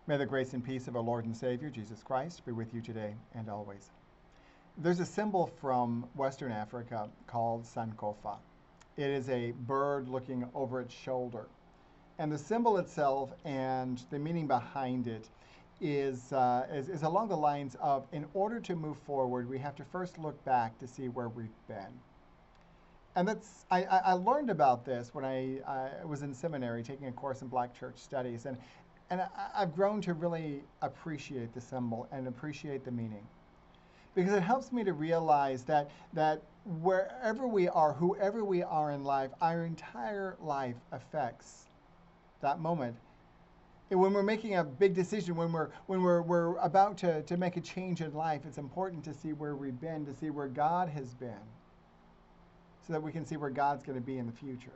May the grace and peace of our Lord and Savior, Jesus Christ, be with you today and always. There's a symbol from Western Africa called Sankofa. It is a bird looking over its shoulder. And the symbol itself and the meaning behind it is along the lines of, in order to move forward, we have to first look back to see where we've been. And I learned about this when I was in seminary taking a course in Black Church Studies. And I've grown to really appreciate the symbol and appreciate the meaning, because it helps me to realize that wherever we are, whoever we are in life, our entire life affects that moment. And when we're making a big decision, when we're about to make a change in life, it's important to see where we've been, to see where God has been, so that we can see where God's going to be in the future.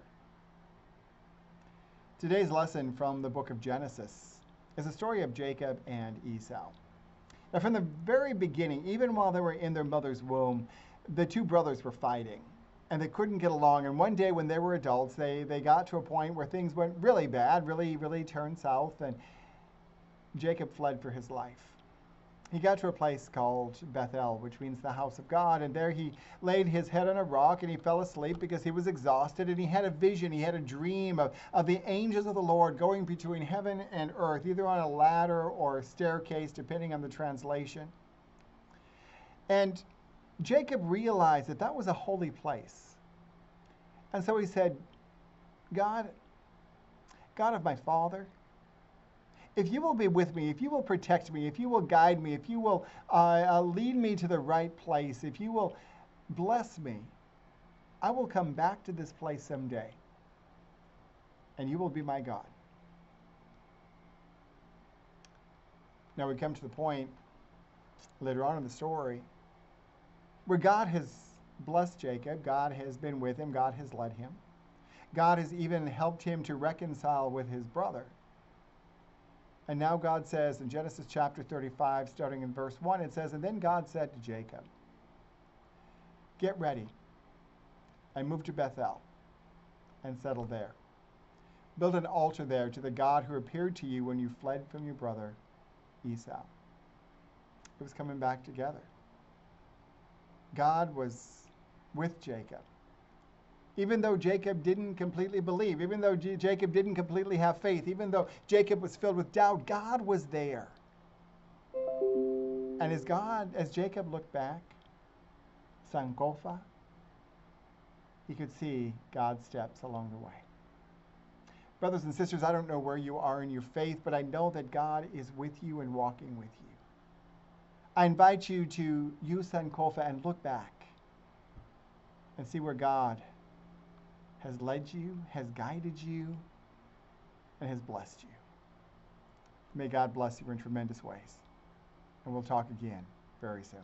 Today's lesson from the book of Genesis is the story of Jacob and Esau. Now, from the very beginning, even while they were in their mother's womb, the two brothers were fighting, and they couldn't get along. And one day when they were adults, they got to a point where things went really bad, really turned south, and Jacob fled for his life. He got to a place called Bethel, which means the house of God, and there he laid his head on a rock and he fell asleep because he was exhausted, and he had a vision, he had a dream of the angels of the Lord going between heaven and earth, either on a ladder or a staircase, depending on the translation. And Jacob realized that was a holy place. And so he said, God of my father, if you will be with me, if you will protect me, if you will guide me, if you will lead me to the right place, if you will bless me, I will come back to this place someday, and you will be my God. Now we come to the point later on in the story where God has blessed Jacob, God has been with him, God has led him. God has even helped him to reconcile with his brother. And now God says in Genesis chapter 35, starting in verse 1, it says, "And then God said to Jacob, get ready and move to Bethel and settle there. Build an altar there to the God who appeared to you when you fled from your brother Esau." It was coming back together. God was with Jacob. Even though Jacob didn't completely believe, even though Jacob didn't completely have faith, even though Jacob was filled with doubt, God was there. And as Jacob looked back, Sankofa, he could see God's steps along the way. Brothers and sisters, I don't know where you are in your faith, but I know that God is with you and walking with you. I invite you to use Sankofa and look back and see where God has led you, has guided you, and has blessed you. May God bless you in tremendous ways. And we'll talk again very soon.